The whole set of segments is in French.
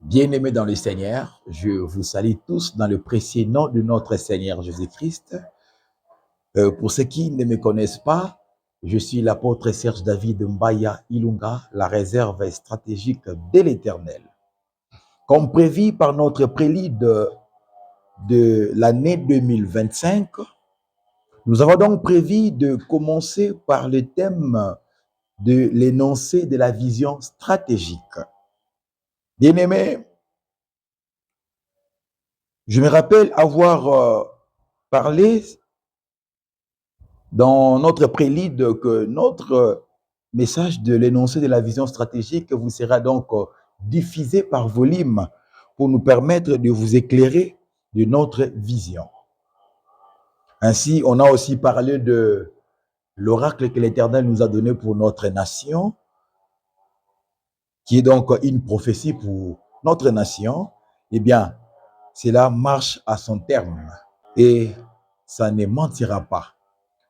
Bien-aimés dans le Seigneur, je vous salue tous dans le précieux nom de notre Seigneur Jésus-Christ. Pour ceux qui ne me connaissent pas, je suis l'apôtre Serge David Mbaya Ilunga, la réserve stratégique de l'Éternel. Comme prévu par notre prélude de l'année 2025, nous avons donc prévu de commencer par le thème de l'énoncé de la vision stratégique. Bien-aimés, je me rappelle avoir parlé dans notre prélude que notre message de l'énoncé de la vision stratégique vous sera donc diffusé par volume pour nous permettre de vous éclairer de notre vision. Ainsi, on a aussi parlé de l'oracle que l'Éternel nous a donné pour notre nation, qui est donc une prophétie pour notre nation. Eh bien, cela marche à son terme et ça ne mentira pas.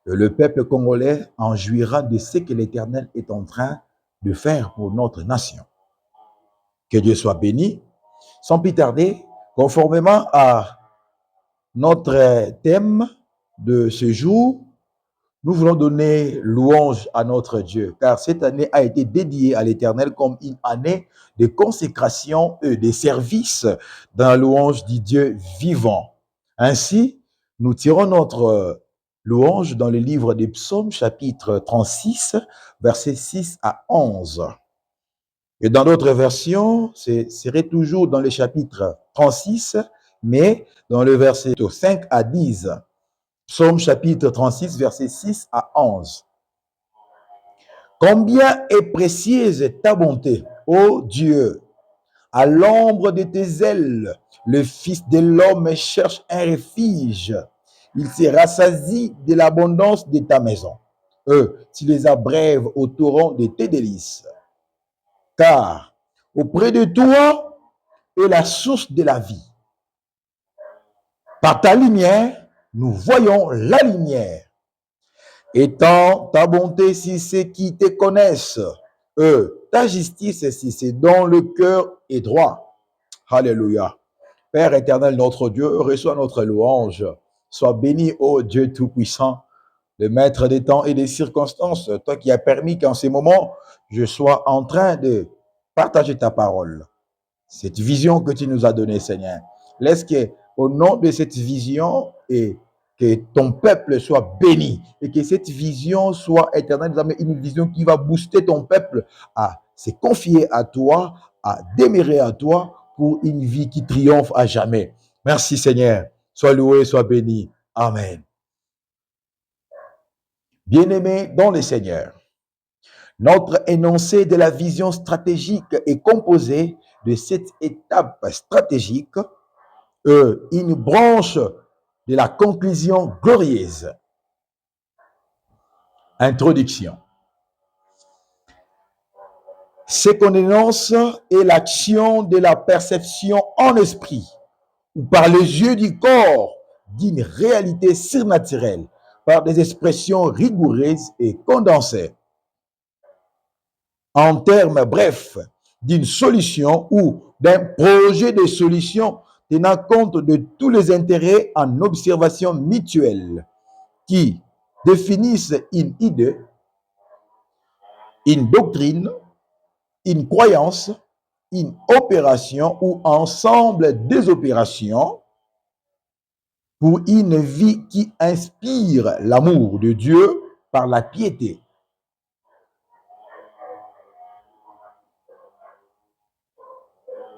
Le peuple congolais en jouira de ce que l'Éternel est en train de faire pour notre nation. Que Dieu soit béni. Sans plus tarder, conformément à notre thème de ce jour, nous voulons donner louange à notre Dieu, car cette année a été dédiée à l'Éternel comme une année de consécration et de service dans la louange du Dieu vivant. Ainsi, nous tirons notre louange dans le livre des Psaumes, chapitre 36, versets 6 à 11. Et dans d'autres versions, ce serait toujours dans le chapitre 36, mais dans le verset 5 à 10. Psaume chapitre 36, versets 6 à 11. Combien est précieuse ta bonté, ô Dieu! À l'ombre de tes ailes, le Fils de l'homme cherche un refuge. Il se rassasie de l'abondance de ta maison. Tu les abrèves au torrent de tes délices. Car auprès de toi est la source de la vie. Par ta lumière, nous voyons la lumière. Étends ta bonté si ceux qui te connaissent, ta justice si c'est dont le cœur est droit. Alléluia. Père éternel, notre Dieu, reçois notre louange. Sois béni, ô Dieu Tout-Puissant, le maître des temps et des circonstances, toi qui as permis qu'en ces moments, je sois en train de partager ta parole. Cette vision que tu nous as donnée, Seigneur. Laisse que, au nom de cette vision, et que ton peuple soit béni, et que cette vision soit éternelle, une vision qui va booster ton peuple à se confier à toi, à demeurer à toi, pour une vie qui triomphe à jamais. Merci Seigneur. Sois loué, sois béni. Amen. Bien-aimés dans le Seigneur, notre énoncé de la vision stratégique est composé de cette étape stratégique, une branche de la conclusion glorieuse. Introduction. Ce qu'on énonce est l'action de la perception en esprit ou par les yeux du corps d'une réalité surnaturelle par des expressions rigoureuses et condensées. En termes brefs, d'une solution ou d'un projet de solution tenant compte de tous les intérêts en observation mutuelle qui définissent une idée, une doctrine, une croyance, une opération ou ensemble des opérations pour une vie qui inspire l'amour de Dieu par la piété.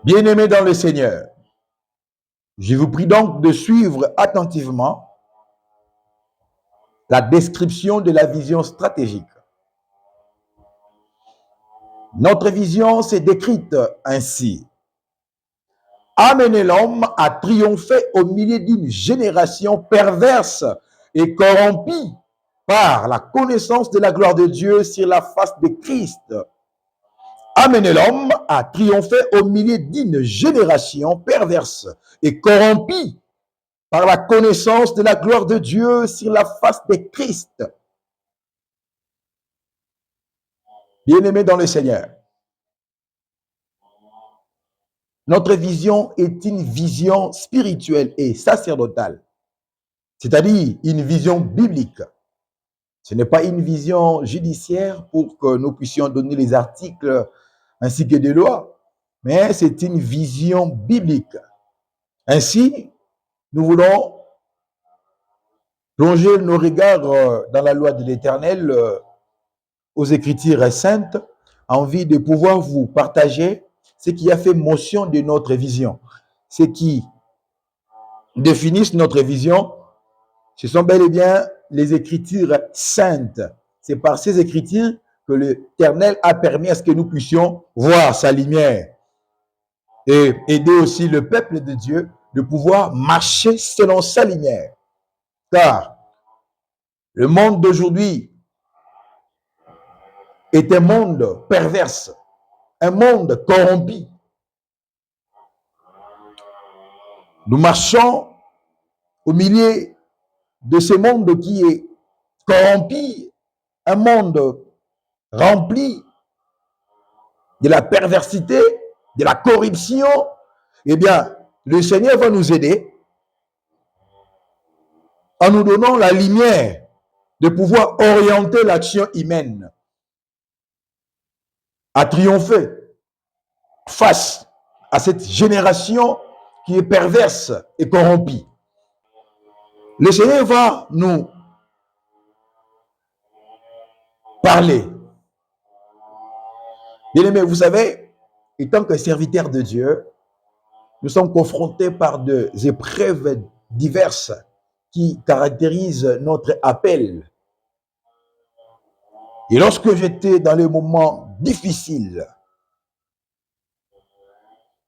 Bien-aimés dans le Seigneur, je vous prie donc de suivre attentivement la description de la vision stratégique. Notre vision s'est décrite ainsi. Amener l'homme à triompher au milieu d'une génération perverse et corrompue par la connaissance de la gloire de Dieu sur la face de Christ. Amener l'homme à triompher au milieu d'une génération perverse et corrompue par la connaissance de la gloire de Dieu sur la face de Christ. Bien-aimés dans le Seigneur, Notre vision est une vision spirituelle et sacerdotale, c'est-à-dire une vision biblique. Ce n'est pas une vision judiciaire pour que nous puissions donner les articles ainsi que des lois, mais c'est une vision biblique. Ainsi, nous voulons plonger nos regards dans la loi de l'Éternel, aux Écritures saintes, en vue de pouvoir vous partager ce qui a fait motion de notre vision. Ce qui définissent notre vision, ce sont bel et bien les Écritures saintes. C'est par ces Écritures que l'Éternel a permis à ce que nous puissions voir sa lumière et aider aussi le peuple de Dieu de pouvoir marcher selon sa lumière. Car le monde d'aujourd'hui est un monde perverse, un monde corrompu. Nous marchons au milieu de ce monde qui est corrompu, un monde rempli de la perversité, de la corruption. Eh bien, le Seigneur va nous aider en nous donnant la lumière de pouvoir orienter l'action humaine à triompher face à cette génération qui est perverse et corrompue. Le Seigneur va nous parler. Bien-aimés, vous savez, étant que serviteurs de Dieu, nous sommes confrontés par des épreuves diverses qui caractérisent notre appel. Et lorsque j'étais dans les moments difficiles,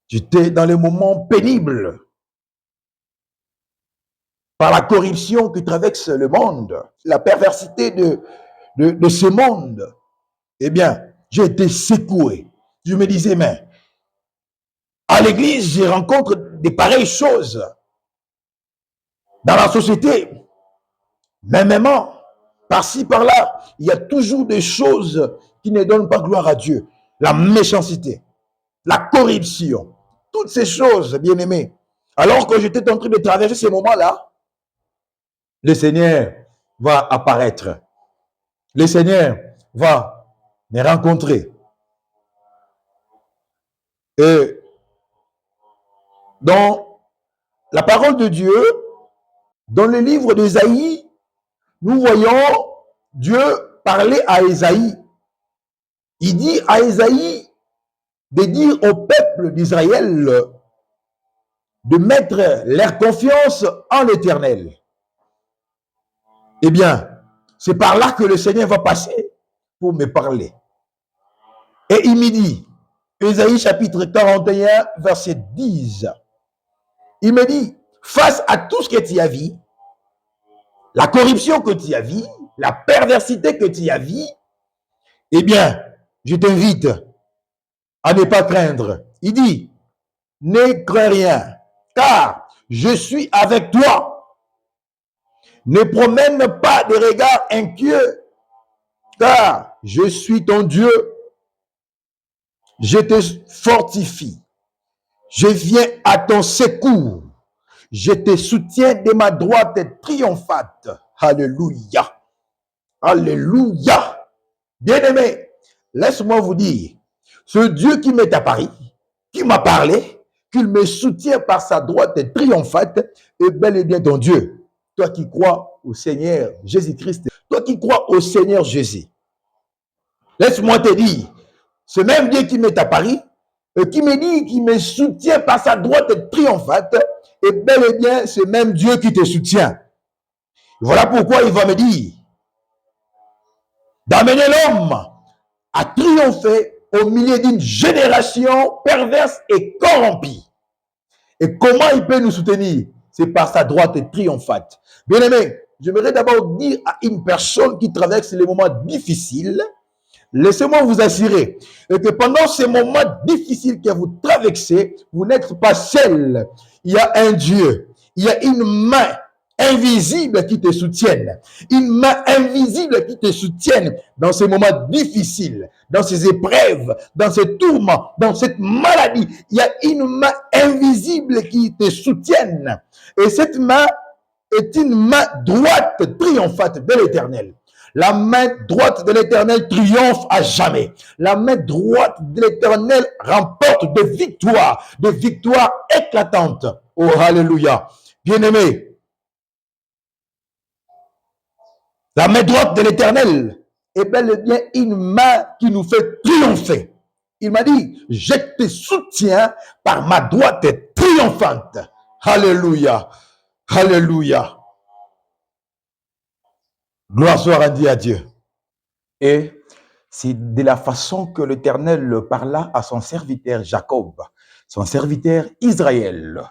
j'étais dans les moments pénibles, par la corruption qui traverse le monde, la perversité de ce monde, eh bien, j'ai été secoué. Je me disais, mais à l'église, je rencontre des pareilles choses. Dans la société, même par-ci, par-là, il y a toujours des choses qui ne donnent pas gloire à Dieu. La méchanceté, la corruption, toutes ces choses, bien-aimés. Alors que j'étais en train de traverser ces moments-là, le Seigneur va apparaître. Le Seigneur va me rencontrer. Et dans la parole de Dieu, dans le livre d'Ésaïe, nous voyons Dieu parler à Ésaïe. Il dit à Ésaïe de dire au peuple d'Israël de mettre leur confiance en l'Éternel. Eh bien, c'est par là que le Seigneur va passer pour me parler. Et il me dit, Ésaïe chapitre 41, verset 10, il me dit, face à tout ce que tu as vu, la corruption que tu as vu, la perversité que tu as vu, eh bien, je t'invite à ne pas craindre. Il dit, ne crains rien, car je suis avec toi. Ne promène pas de regards inquiets, car je suis ton Dieu. Je te fortifie. Je viens à ton secours. Je te soutiens de ma droite triomphante. Alléluia. Alléluia. Bien-aimé, laisse-moi vous dire, ce Dieu qui m'est apparu, qui m'a parlé, qu'il me soutient par sa droite triomphante, est bel et bien ton Dieu. Toi qui crois au Seigneur Jésus-Christ, toi qui crois au Seigneur Jésus. Laisse-moi te dire, ce même Dieu qui m'est apparu, qui me dit, qui me soutient par sa droite triomphante, est bel et bien ce même Dieu qui te soutient. Voilà pourquoi il va me dire d'amener l'homme à triompher au milieu d'une génération perverse et corrompue. Et comment il peut nous soutenir? C'est par sa droite triomphante. Bien-aimé, j'aimerais d'abord dire à une personne qui traverse les moments difficiles, laissez-moi vous assurer que pendant ces moments difficiles que vous traversez, vous n'êtes pas seul. Il y a un Dieu, il y a une main invisible qui te soutienne. Une main invisible qui te soutienne dans ces moments difficiles, dans ces épreuves, dans ces tourments, dans cette maladie. Il y a une main invisible qui te soutienne. Et cette main est une main droite triomphante de l'Éternel. La main droite de l'Éternel triomphe à jamais. La main droite de l'Éternel remporte des victoires éclatantes. Oh, alléluia. Bien-aimé, la main droite de l'Éternel est bel et bien une main qui nous fait triompher. Il m'a dit, je te soutiens par ma droite triomphante. Alléluia. Alléluia. Gloire soit rendue à Dieu. Et c'est de la façon que l'Éternel parla à son serviteur Jacob, son serviteur Israël.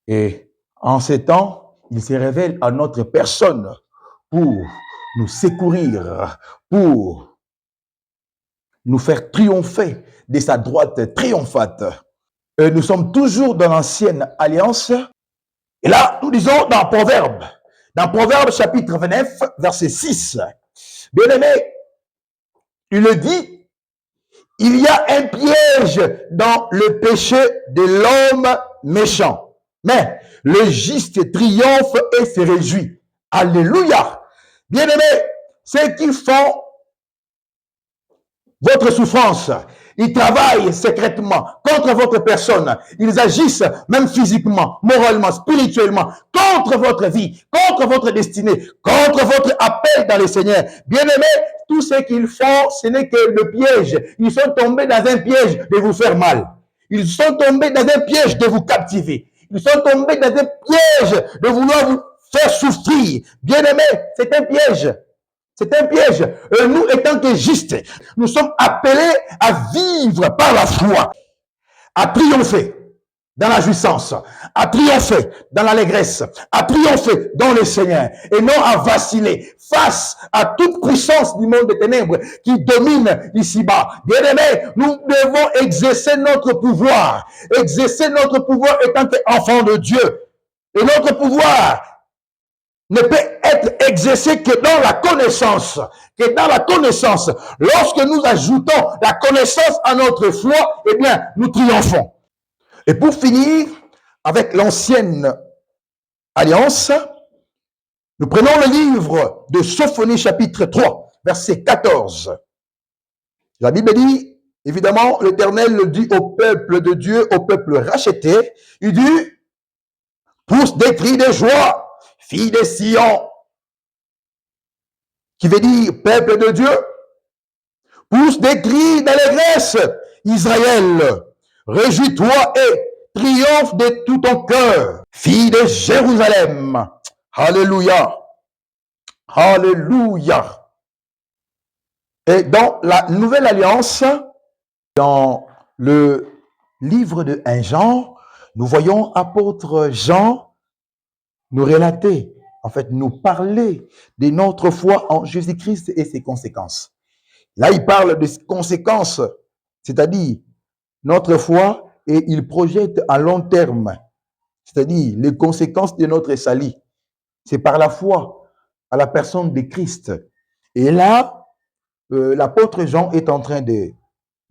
Et en ces temps, il se révèle à notre personne pour nous secourir, pour nous faire triompher de sa droite triomphante. Et nous sommes toujours dans l'ancienne alliance. Et là, nous disons dans Proverbe chapitre 29, verset 6, bien-aimé, il le dit, il y a un piège dans le péché de l'homme méchant, mais le juste triomphe et se réjouit. Alléluia. Bien-aimé, ceux qui font votre souffrance, ils travaillent secrètement contre votre personne. Ils agissent même physiquement, moralement, spirituellement, contre votre vie, contre votre destinée, contre votre appel dans le Seigneur. Bien-aimés, tout ce qu'ils font, ce n'est que le piège. Ils sont tombés dans un piège de vous faire mal. Ils sont tombés dans un piège de vous captiver. Ils sont tombés dans un piège de vouloir vous faire souffrir. Bien-aimés, c'est un piège. C'est un piège. Et nous, étant que justes, nous sommes appelés à vivre par la foi, à triompher dans la jouissance, à triompher dans l'allégresse, à triompher dans le Seigneur, et non à vaciller face à toute puissance du monde des ténèbres qui domine ici-bas. Bien-aimés, nous devons exercer notre pouvoir étant qu'enfants de Dieu. Et notre pouvoir ne peut être exercé que dans la connaissance. Lorsque nous ajoutons la connaissance à notre foi, eh bien, nous triomphons. Et pour finir, avec l'ancienne alliance, nous prenons le livre de Sophonie chapitre 3, verset 14. La Bible dit, évidemment, l'Éternel le dit au peuple de Dieu, au peuple racheté, il dit, pousse des cris de joie, fille de Sion, qui veut dire peuple de Dieu, pousse des cris d'allégresse, Israël, réjouis-toi et triomphe de tout ton cœur, fille de Jérusalem. Alléluia. Alléluia. Et dans la Nouvelle Alliance, dans le livre de 1 Jean, nous voyons apôtre Jean nous relater, en fait, nous parler de notre foi en Jésus-Christ et ses conséquences. Là, il parle des conséquences, c'est-à-dire notre foi, et il projette à long terme, c'est-à-dire les conséquences de notre salut. C'est par la foi à la personne de Christ. Et là, l'apôtre Jean est en train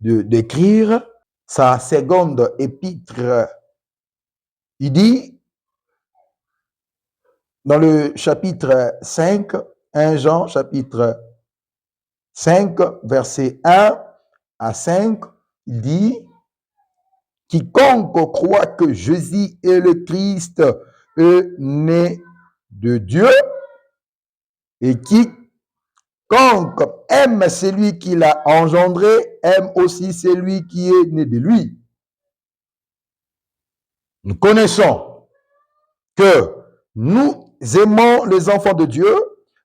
d'écrire sa seconde épître. Il dit, dans le chapitre 5, 1 Jean, chapitre 5, verset 1 à 5, il dit, quiconque croit que Jésus est le Christ est né de Dieu, et quiconque aime celui qui l'a engendré, aime aussi celui qui est né de lui. Nous connaissons que nous aimons les enfants de Dieu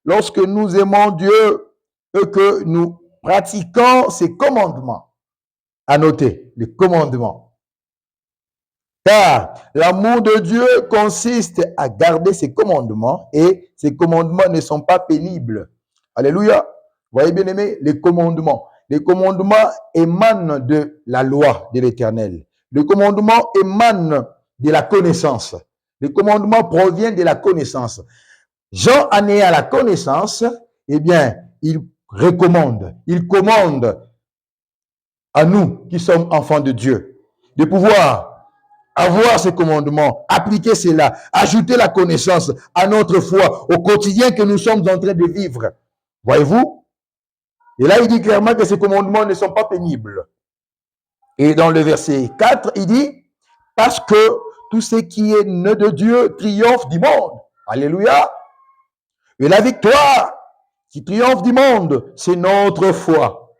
lorsque nous aimons Dieu et que nous pratiquons ses commandements. À noter, les commandements. Car l'amour de Dieu consiste à garder ses commandements et ses commandements ne sont pas pénibles. Alléluia. Voyez bien aimé, les commandements. Les commandements émanent de la loi de l'Éternel. Les commandements émanent de la connaissance. Le commandement provient de la connaissance. Jean en est à la connaissance, eh bien, il recommande, il commande à nous qui sommes enfants de Dieu de pouvoir avoir ces commandements, appliquer cela, ajouter la connaissance à notre foi, au quotidien que nous sommes en train de vivre. Voyez-vous? Et là, il dit clairement que ces commandements ne sont pas pénibles. Et dans le verset 4, il dit, parce que tout ce qui est né de Dieu triomphe du monde. Alléluia. Et la victoire qui triomphe du monde, c'est notre foi.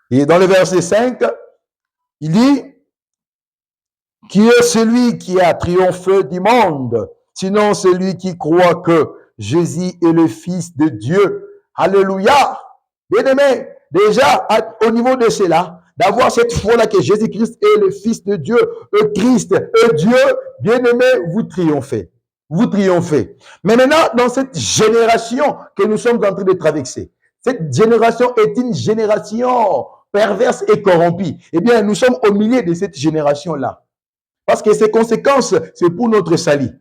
Et dans le verset 5, il dit, qui est celui qui a triomphé du monde, sinon celui qui croit que Jésus est le Fils de Dieu. Alléluia. Bien-aimé, déjà, au niveau de cela, d'avoir cette foi-là que Jésus-Christ est le Fils de Dieu, le Christ est Dieu, bien-aimé, vous triomphez. Vous triomphez. Mais maintenant, dans cette génération que nous sommes en train de traverser, cette génération est une génération perverse et corrompue. Eh bien, nous sommes au milieu de cette génération-là. Parce que ses conséquences, c'est pour notre salut.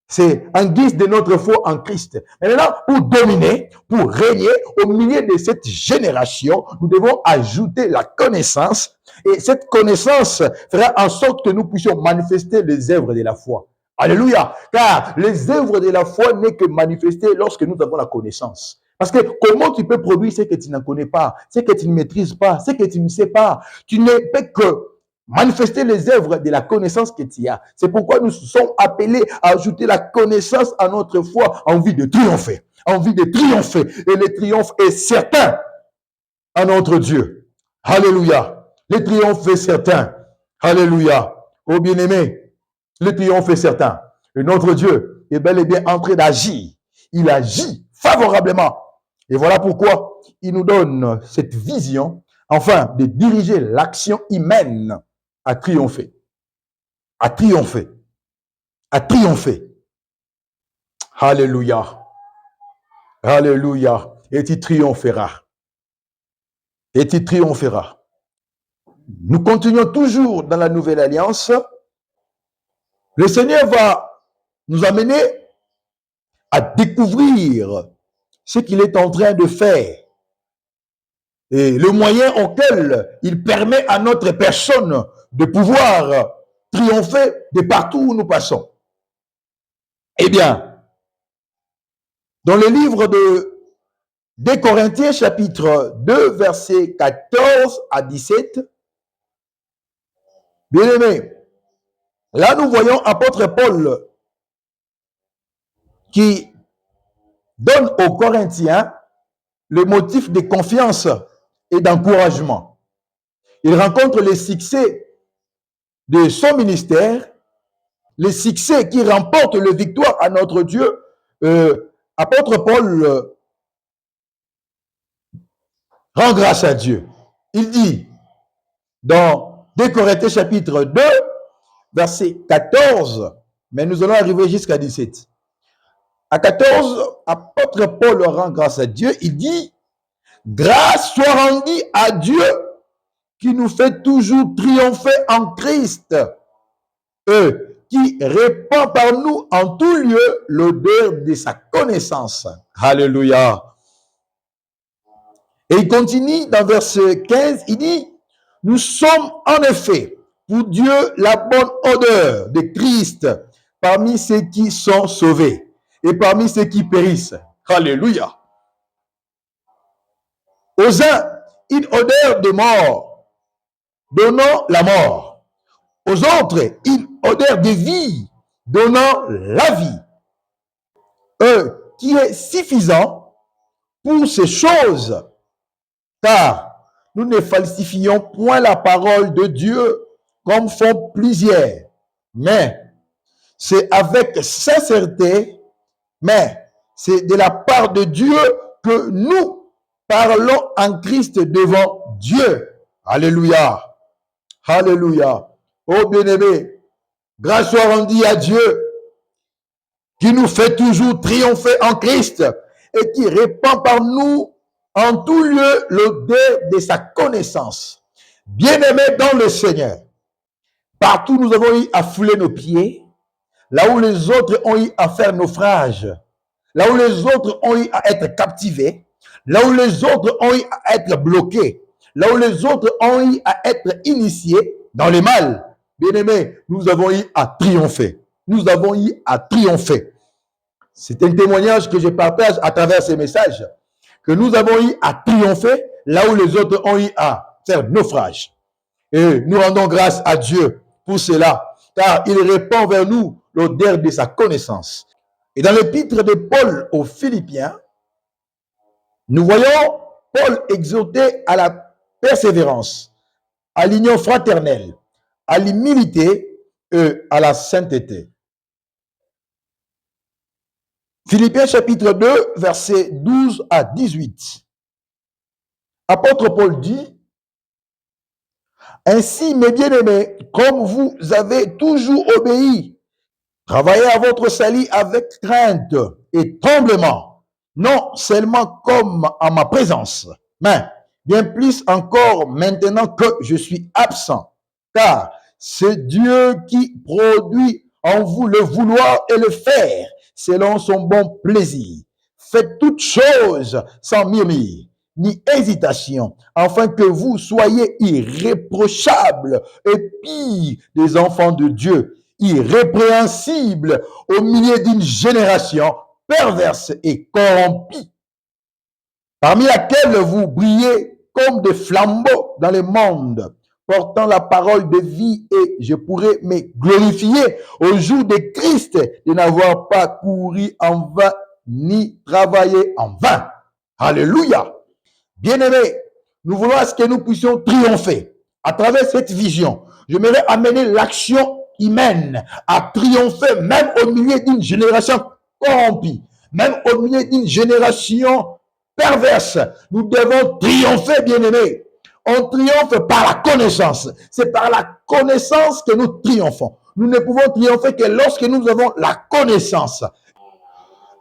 C'est en guise de notre foi en Christ. Et maintenant, pour dominer, pour régner au milieu de cette génération, nous devons ajouter la connaissance. Et cette connaissance fera en sorte que nous puissions manifester les œuvres de la foi. Alléluia. Car les œuvres de la foi n'est que manifestées lorsque nous avons la connaissance. Parce que comment tu peux produire ce que tu ne connais pas, ce que tu ne maîtrises pas, ce que tu ne sais pas? Tu ne peux que manifester les œuvres de la connaissance que tu as. C'est pourquoi nous sommes appelés à ajouter la connaissance à notre foi en vue de triompher. En vue de triompher. Et le triomphe est certain à notre Dieu. Alléluia. Le triomphe est certain. Alléluia. Oh bien-aimé, le triomphe est certain. Et notre Dieu est bel et bien en train d'agir. Il agit favorablement. Et voilà pourquoi il nous donne cette vision, enfin, de diriger l'action humaine à triompher. À triompher. À triompher. Alléluia. Alléluia. Et tu triompheras. Et tu triompheras. Nous continuons toujours dans la nouvelle alliance. Le Seigneur va nous amener à découvrir ce qu'il est en train de faire et le moyen auquel il permet à notre personne de pouvoir triompher de partout où nous passons. Eh bien, dans le livre de 2 Corinthiens chapitre 2 versets 14 à 17, bien aimé, là nous voyons apôtre Paul qui donne aux Corinthiens le motif de confiance et d'encouragement. Il rencontre les succès de son ministère, les succès qui remportent la victoire à notre Dieu. Apôtre Paul rend grâce à Dieu. Il dit dans 2 Corinthiens chapitre 2, verset 14, mais nous allons arriver jusqu'à 17. À 14, apôtre Paul rend grâce à Dieu. Il dit, grâce soit rendue à Dieu qui nous fait toujours triompher en Christ, qui répand par nous en tout lieu l'odeur de sa connaissance. Alléluia. Et il continue dans verset 15, il dit, nous sommes en effet pour Dieu la bonne odeur de Christ parmi ceux qui sont sauvés et parmi ceux qui périssent. Alléluia. Aux uns, une odeur de mort, donnant la mort. Aux autres, une odeur de vie, donnant la vie. Qui est suffisant pour ces choses, car nous ne falsifions point la parole de Dieu comme font plusieurs, mais c'est avec sincérité, mais c'est de la part de Dieu que nous parlons en Christ devant Dieu. Alléluia. Alléluia. Oh bien-aimé, grâce soit rendue à Dieu qui nous fait toujours triompher en Christ et qui répand par nous en tout lieu l'odeur de sa connaissance. Bien-aimés dans le Seigneur, partout nous avons eu à fouler nos pieds, là où les autres ont eu à faire naufrage, là où les autres ont eu à être captivés, là où les autres ont eu à être bloqués, là où les autres ont eu à être initiés dans le mal, bien-aimés, nous avons eu à triompher. Nous avons eu à triompher. C'est un témoignage que je partage à travers ces messages, que nous avons eu à triompher là où les autres ont eu à faire naufrage. Et nous rendons grâce à Dieu pour cela, car il répand vers nous l'odeur de sa connaissance. Et dans l'épître de Paul aux Philippiens, nous voyons Paul exhorter à la persévérance, à l'union fraternelle, à l'humilité et à la sainteté. Philippiens chapitre 2, versets 12 à 18. Apôtre Paul dit, « Ainsi, mes bien-aimés, comme vous avez toujours obéi, travaillez à votre salut avec crainte et tremblement, non seulement comme en ma présence, mais bien plus encore maintenant que je suis absent, car c'est Dieu qui produit en vous le vouloir et le faire selon son bon plaisir. Faites toutes choses sans murmure ni hésitation, afin que vous soyez irréprochables et pires des enfants de Dieu, irrépréhensibles au milieu d'une génération perverse et corrompue, parmi laquelle vous brillez comme des flambeaux dans le monde, portant la parole de vie, et je pourrais me glorifier au jour de Christ de n'avoir pas couru en vain ni travaillé en vain. Alléluia. Bien-aimés, nous voulons à ce que nous puissions triompher à travers cette vision. J'aimerais amener l'action humaine à triompher même au milieu d'une génération corrompue, même au milieu d'une génération perverse. Nous devons triompher, bien-aimés. On triomphe par la connaissance. C'est par la connaissance que nous triomphons. Nous ne pouvons triompher que lorsque nous avons la connaissance.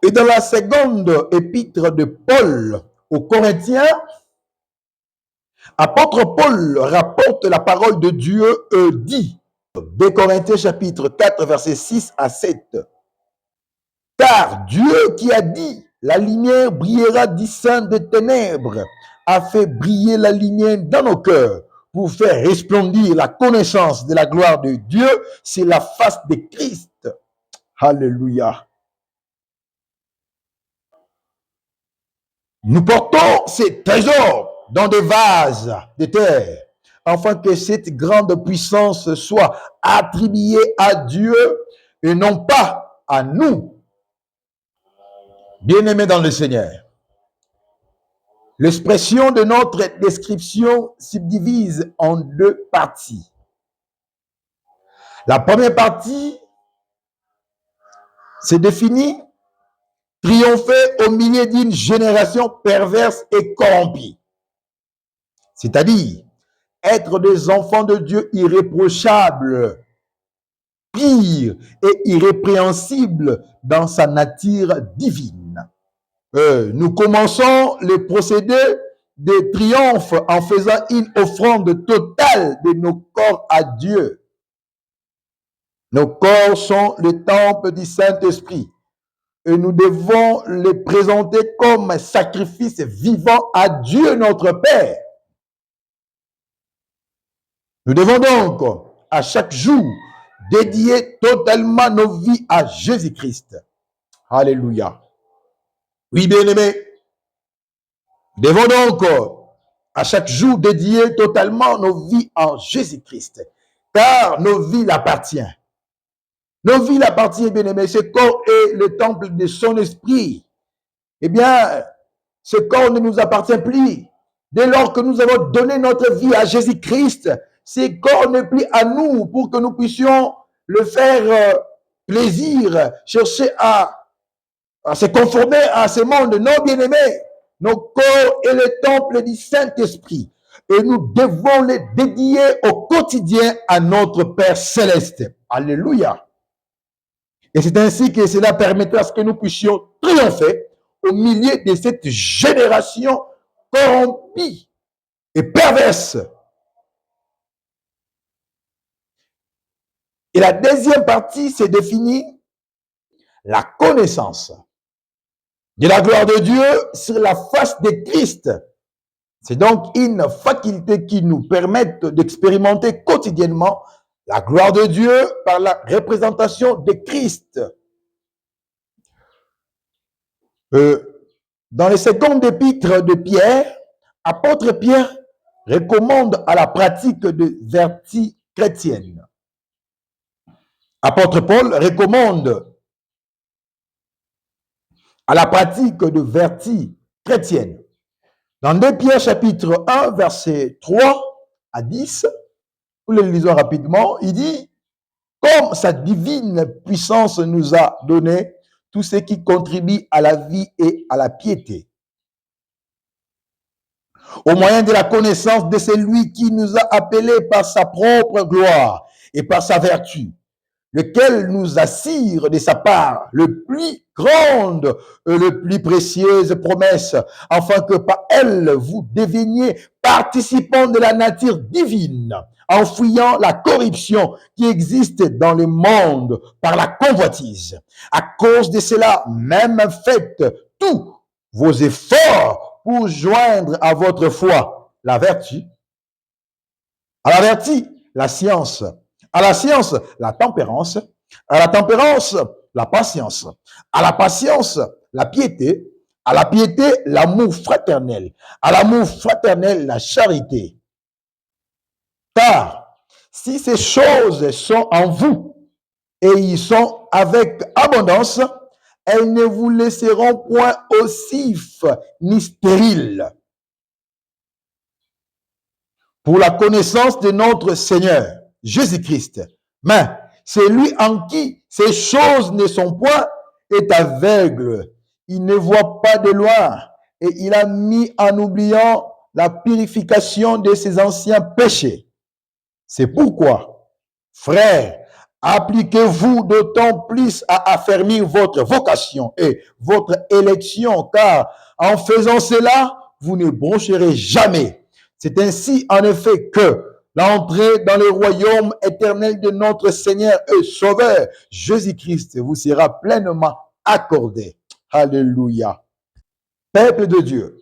Et dans la seconde épître de Paul aux Corinthiens, apôtre Paul rapporte la parole de Dieu et dit, des Corinthiens chapitre 4, versets 6 à 7. Car Dieu qui a dit, la lumière brillera du sein des ténèbres, a fait briller la lumière dans nos cœurs pour faire resplendir la connaissance de la gloire de Dieu sur la face de Christ. Alléluia. Nous portons ces trésors dans des vases de terre, afin que cette grande puissance soit attribuée à Dieu et non pas à nous. Bien-aimés dans le Seigneur, l'expression de notre description se divise en deux parties. La première partie se définit triompher au milieu d'une génération perverse et corrompue. C'est-à-dire être des enfants de Dieu irréprochables, purs et irrépréhensibles dans sa nature divine. Nous commençons le procédé de triomphe en faisant une offrande totale de nos corps à Dieu. Nos corps sont le temple du Saint-Esprit et nous devons les présenter comme un sacrifice vivant à Dieu notre Père. Nous devons donc à chaque jour dédier totalement nos vies à Jésus-Christ. Alléluia. Oui, bien-aimés, nous devons donc à chaque jour dédier totalement nos vies à Jésus-Christ, car nos vies l'appartiennent. Nos vies l'appartiennent, bien-aimés. Ce corps est le temple de son esprit. Eh bien, ce corps ne nous appartient plus. Dès lors que nous avons donné notre vie à Jésus-Christ, ce corps n'est plus à nous pour que nous puissions le faire plaisir, chercher à se conformer à ce monde. Non, bien-aimés, nos corps est le temple du Saint-Esprit et nous devons les dédier au quotidien à notre Père Céleste. Alléluia. Et c'est ainsi que cela permettra à ce que nous puissions triompher au milieu de cette génération corrompue et perverse. Et la deuxième partie se définit la connaissance de la gloire de Dieu sur la face de Christ. C'est donc une faculté qui nous permet d'expérimenter quotidiennement la gloire de Dieu par la représentation de Christ. Dans les secondes épîtres de Pierre, apôtre Pierre recommande à la pratique de vertus chrétiennes. Apôtre Paul recommande à la pratique de vertus chrétiennes. Dans 2 Pierre chapitre 1, versets 3 à 10, nous le lisons rapidement, il dit, comme sa divine puissance nous a donné tout ce qui contribue à la vie et à la piété, au moyen de la connaissance de celui qui nous a appelés par sa propre gloire et par sa vertu, lequel nous assure de sa part le plus grande et le plus précieuse promesse, afin que par elle vous deveniez participants de la nature divine, en fuyant la corruption qui existe dans le monde par la convoitise. À cause de cela, même faites tous vos efforts pour joindre à votre foi la vertu, à la vertu, la science, à la science, la tempérance, à la tempérance, la patience, à la patience, la piété, à la piété, l'amour fraternel, à l'amour fraternel, la charité. Car si ces choses sont en vous et y sont avec abondance, elles ne vous laisseront point ossifs ni stériles. Pour la connaissance de notre Seigneur Jésus-Christ. Mais celui en qui ces choses ne sont point est aveugle. Il ne voit pas de loin et il a mis en oubliant la purification de ses anciens péchés. C'est pourquoi, frères, appliquez-vous d'autant plus à affermir votre vocation et votre élection, car en faisant cela, vous ne broncherez jamais. C'est ainsi, en effet, que l'entrée dans le royaume éternel de notre Seigneur et Sauveur, Jésus-Christ, vous sera pleinement accordée. Alléluia. Peuple de Dieu,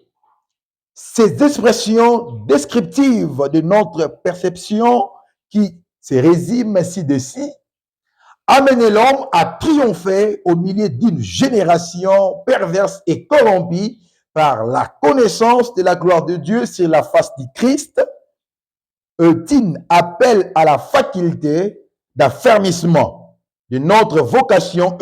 ces expressions descriptives de notre perception qui se résument ci-dessus, amener l'homme à triompher au milieu d'une génération perverse et corrompue par la connaissance de la gloire de Dieu sur la face du Christ, est-il appel à la faculté d'affermissement de notre vocation,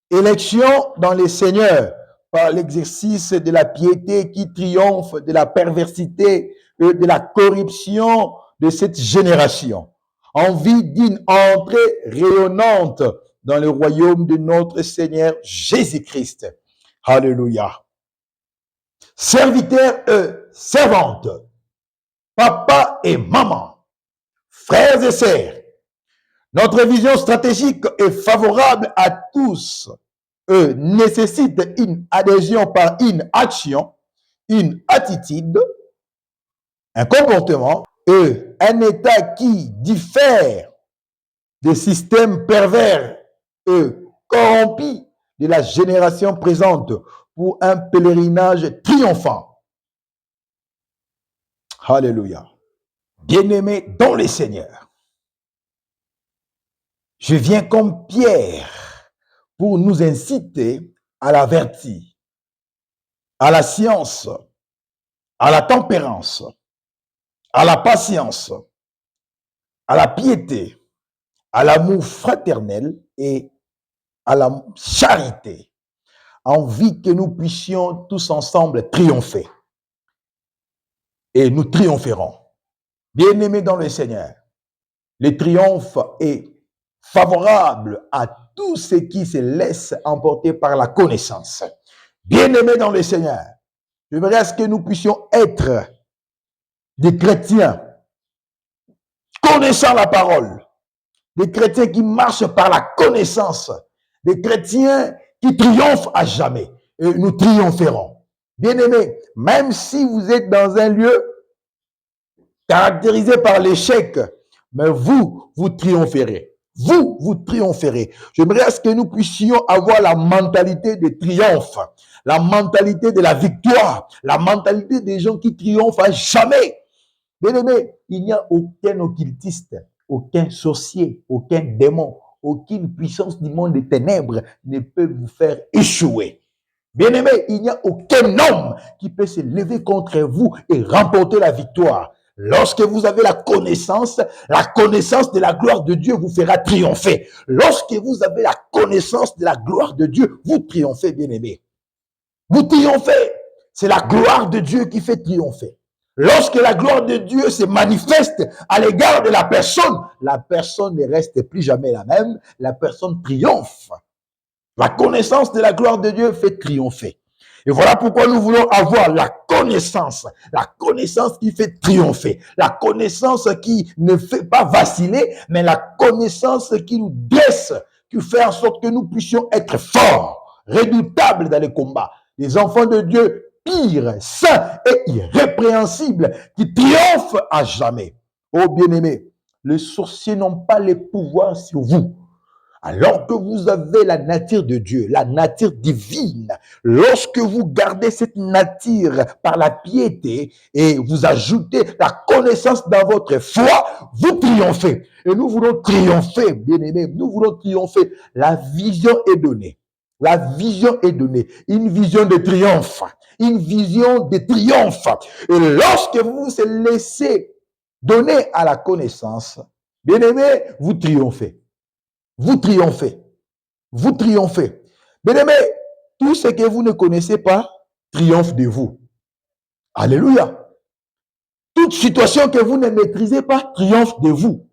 élection dans les seigneurs par l'exercice de la piété qui triomphe de la perversité et de la corruption de cette génération, en vue d'une entrée rayonnante dans le royaume de notre Seigneur Jésus-Christ. Alléluia. Serviteurs et servantes, papa et maman, frères et sœurs, notre vision stratégique est favorable à tous et nécessite une adhésion par une action, une attitude, un comportement et un état qui diffère des systèmes pervers et corrompus de la génération présente pour un pèlerinage triomphant. Alléluia. Bien-aimés dans le Seigneur, je viens comme Pierre pour nous inciter à la vertu, à la science, à la tempérance, à la patience, à la piété, à l'amour fraternel et à la charité, envie que nous puissions tous ensemble triompher. Et nous triompherons. Bien-aimés dans le Seigneur, le triomphe est favorable à tous ceux qui se laissent emporter par la connaissance. Bien-aimés dans le Seigneur, j'aimerais à ce que nous puissions être des chrétiens connaissant la parole, des chrétiens qui marchent par la connaissance, des chrétiens qui triomphent à jamais. Et nous triompherons. Bien-aimés, même si vous êtes dans un lieu caractérisé par l'échec, mais vous triompherez. vous triompherez. J'aimerais à ce que nous puissions avoir la mentalité de triomphe, la mentalité de la victoire, la mentalité des gens qui triomphent à jamais. Bien-aimé, il n'y a aucun occultiste, aucun sorcier, aucun démon, aucune puissance du monde des ténèbres ne peut vous faire échouer. Bien-aimé, il n'y a aucun homme qui peut se lever contre vous et remporter la victoire. Lorsque vous avez la connaissance de la gloire de Dieu vous fera triompher. Lorsque vous avez la connaissance de la gloire de Dieu, vous triomphez, bien-aimé. Vous triomphez. C'est la gloire de Dieu qui fait triompher. Lorsque la gloire de Dieu se manifeste à l'égard de la personne ne reste plus jamais la même, la personne triomphe. La connaissance de la gloire de Dieu fait triompher. Et voilà pourquoi nous voulons avoir la connaissance qui fait triompher, la connaissance qui ne fait pas vaciller, mais la connaissance qui nous dresse, qui fait en sorte que nous puissions être forts, redoutables dans les combats. Les enfants de Dieu purs, saints et irrépréhensibles, qui triomphent à jamais. Oh bien-aimés, les sorciers n'ont pas le pouvoir sur vous. Alors que vous avez la nature de Dieu, la nature divine, lorsque vous gardez cette nature par la piété et vous ajoutez la connaissance dans votre foi, vous triomphez. Et nous voulons triompher, bien-aimés, nous voulons triompher. La vision est donnée. La vision est donnée. Une vision de triomphe. Une vision de triomphe. Et lorsque vous vous laissez donner à la connaissance, bien-aimés, vous triomphez. Vous triomphez. Vous triomphez. Bien-aimés, tout ce que vous ne connaissez pas triomphe de vous. Alléluia. Toute situation que vous ne maîtrisez pas triomphe de vous.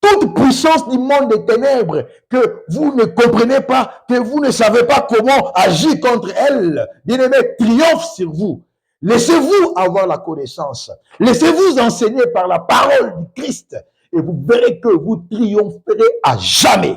Toute puissance du monde des ténèbres que vous ne comprenez pas, que vous ne savez pas comment agir contre elle, bien-aimés, triomphe sur vous. Laissez-vous avoir la connaissance. Laissez-vous enseigner par la parole du Christ. Et vous verrez que vous triompherez à jamais.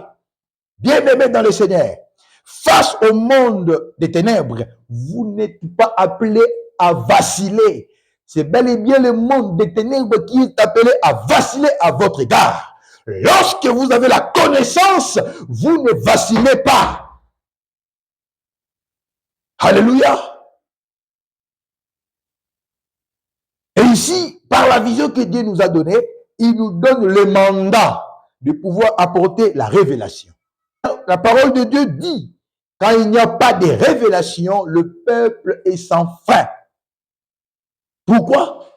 Bien-aimés dans le Seigneur, face au monde des ténèbres, vous n'êtes pas appelés à vaciller. C'est bel et bien le monde des ténèbres qui est appelé à vaciller à votre égard. Lorsque vous avez la connaissance, vous ne vacillez pas. Alléluia. Et ici, par la vision que Dieu nous a donnée, il nous donne le mandat de pouvoir apporter la révélation. La parole de Dieu dit, quand il n'y a pas de révélation, le peuple est sans frein. Pourquoi?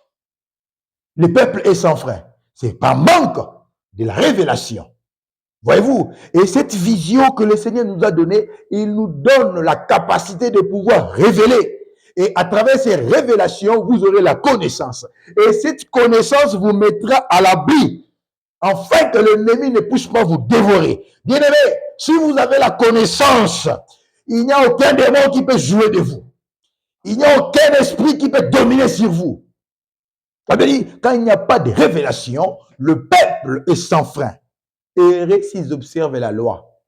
Le peuple est sans frein. C'est par manque de la révélation. Voyez-vous? Et cette vision que le Seigneur nous a donnée, il nous donne la capacité de pouvoir révéler. Et à travers ces révélations, vous aurez la connaissance. Et cette connaissance vous mettra à l'abri, afin que l'ennemi ne puisse pas vous dévorer. Bien-aimé, si vous avez la connaissance, il n'y a aucun démon qui peut jouer de vous. Il n'y a aucun esprit qui peut dominer sur vous. Ça veut dire, quand il n'y a pas de révélation, le peuple est sans frein. Et s'ils observent la loi.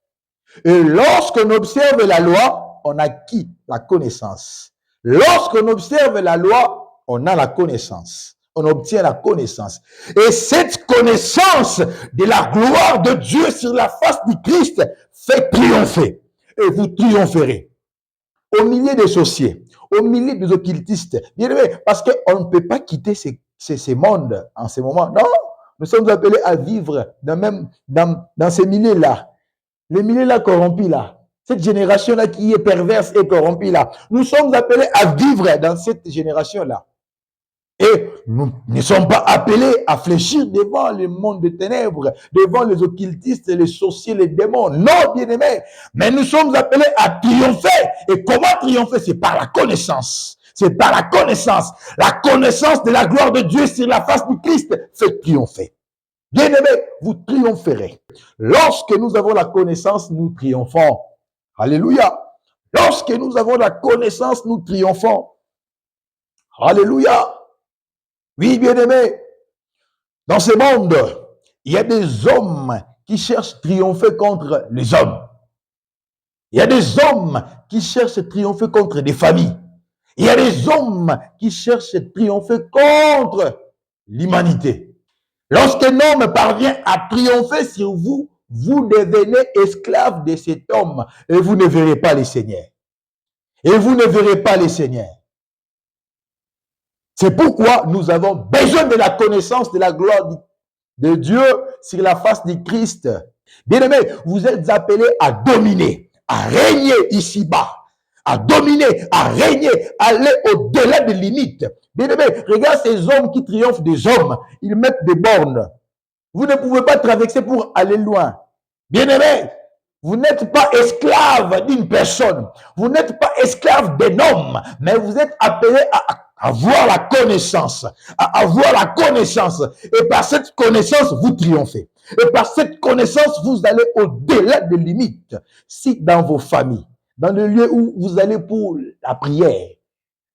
Et lorsqu'on observe la loi, on acquiert la connaissance. Lorsqu'on observe la loi, on a la connaissance. On obtient la connaissance. Et cette connaissance de la gloire de Dieu sur la face du Christ fait triompher. Et vous triompherez. Au milieu des sorciers, au milieu des occultistes. Bien aimé, parce qu'on ne peut pas quitter ces mondes en ce moment. Non, nous sommes appelés à vivre dans ces milieux-là. Les milieux-là corrompus là. Cette génération-là qui est perverse et corrompue là. Nous sommes appelés à vivre dans cette génération-là. Et nous ne sommes pas appelés à fléchir devant le monde des ténèbres, devant les occultistes, les sorciers, les démons. Non, bien-aimés. Mais nous sommes appelés à triompher. Et comment triompher? C'est par la connaissance. C'est par la connaissance. La connaissance de la gloire de Dieu sur la face du Christ fait triompher. Bien-aimés, vous triompherez. Lorsque nous avons la connaissance, nous triomphons. Alléluia. Lorsque nous avons la connaissance, nous triomphons. Alléluia. Oui, bien-aimés, dans ce monde, il y a des hommes qui cherchent à triompher contre les hommes. Il y a des hommes qui cherchent à triompher contre des familles. Il y a des hommes qui cherchent à triompher contre l'humanité. Lorsqu'un homme parvient à triompher sur vous, vous devenez esclave de cet homme et vous ne verrez pas les seigneurs. Et vous ne verrez pas les seigneurs. C'est pourquoi nous avons besoin de la connaissance de la gloire de Dieu sur la face du Christ. Bien-aimés, vous êtes appelés à dominer, à régner ici-bas, à dominer, à régner, à aller au-delà des limites. Bien-aimés, regarde ces hommes qui triomphent des hommes, ils mettent des bornes. Vous ne pouvez pas traverser pour aller loin. Bien-aimés, vous n'êtes pas esclave d'une personne, vous n'êtes pas esclave d'un homme, mais vous êtes appelé à avoir la connaissance, à avoir la connaissance. Et par cette connaissance, vous triomphez. Et par cette connaissance, vous allez au-delà des limites. Si dans vos familles, dans le lieu où vous allez pour la prière,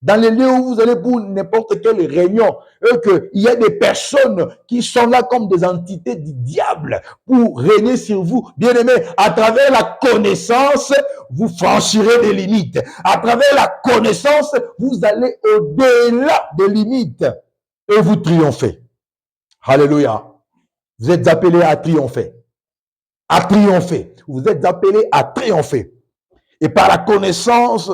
dans les lieux où vous allez pour n'importe quelle réunion, qu'il y a des personnes qui sont là comme des entités du diable pour régner sur vous. Bien-aimés, à travers la connaissance, vous franchirez des limites. À travers la connaissance, vous allez au-delà des limites et vous triomphez. Alléluia. Vous êtes appelés à triompher. À triompher. Vous êtes appelés à triompher. Et par la connaissance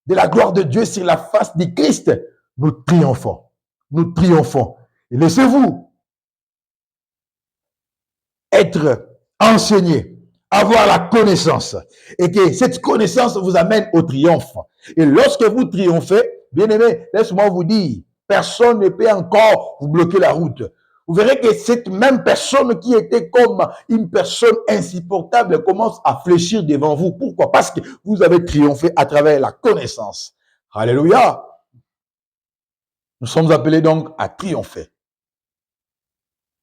de la gloire de Dieu sur la face du Christ, nous triomphons. Nous triomphons. Et laissez-vous être enseigné, avoir la connaissance. Et que cette connaissance vous amène au triomphe. Et lorsque vous triomphez, bien-aimés, laisse-moi vous dire, personne ne peut encore vous bloquer la route. Vous verrez que cette même personne qui était comme une personne insupportable commence à fléchir devant vous. Pourquoi? Parce que vous avez triomphé à travers la connaissance. Alléluia. Nous sommes appelés donc à triompher.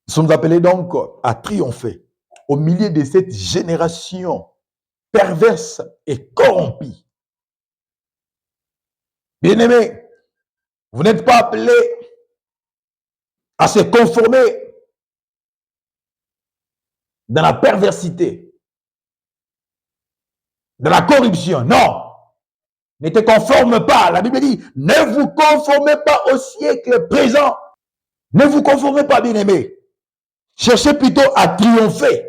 Nous sommes appelés donc à triompher au milieu de cette génération perverse et corrompue. Bien-aimés, vous n'êtes pas appelés à se conformer dans la perversité, dans la corruption. Non. Ne te conforme pas. La Bible dit, ne vous conformez pas au siècle présent. Ne vous conformez pas, bien-aimés. Cherchez plutôt à triompher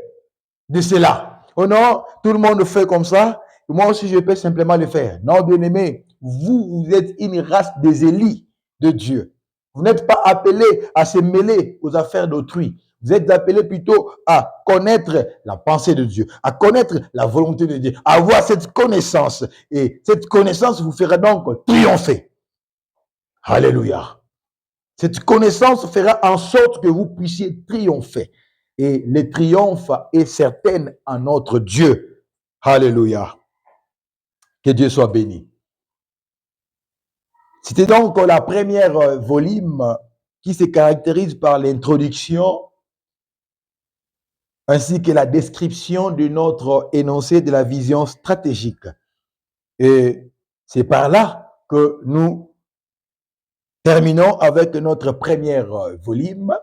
de cela. Oh non, tout le monde fait comme ça. Moi aussi, je peux simplement le faire. Non, bien-aimés, vous êtes une race des élis de Dieu. Vous n'êtes pas appelés à se mêler aux affaires d'autrui. Vous êtes appelés plutôt à connaître la pensée de Dieu, à connaître la volonté de Dieu, à avoir cette connaissance. Et cette connaissance vous fera donc triompher. Alléluia. Cette connaissance fera en sorte que vous puissiez triompher. Et le triomphe est certain en notre Dieu. Alléluia. Que Dieu soit béni. C'était donc la première volume qui se caractérise par l'introduction ainsi que la description de notre énoncé de la vision stratégique. Et c'est par là que nous terminons avec notre premier volume.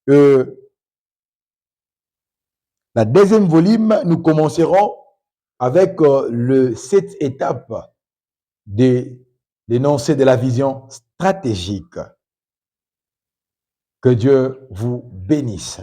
La deuxième volume, nous commencerons avec les 7 étapes de l'énoncé de la vision stratégique. Que Dieu vous bénisse.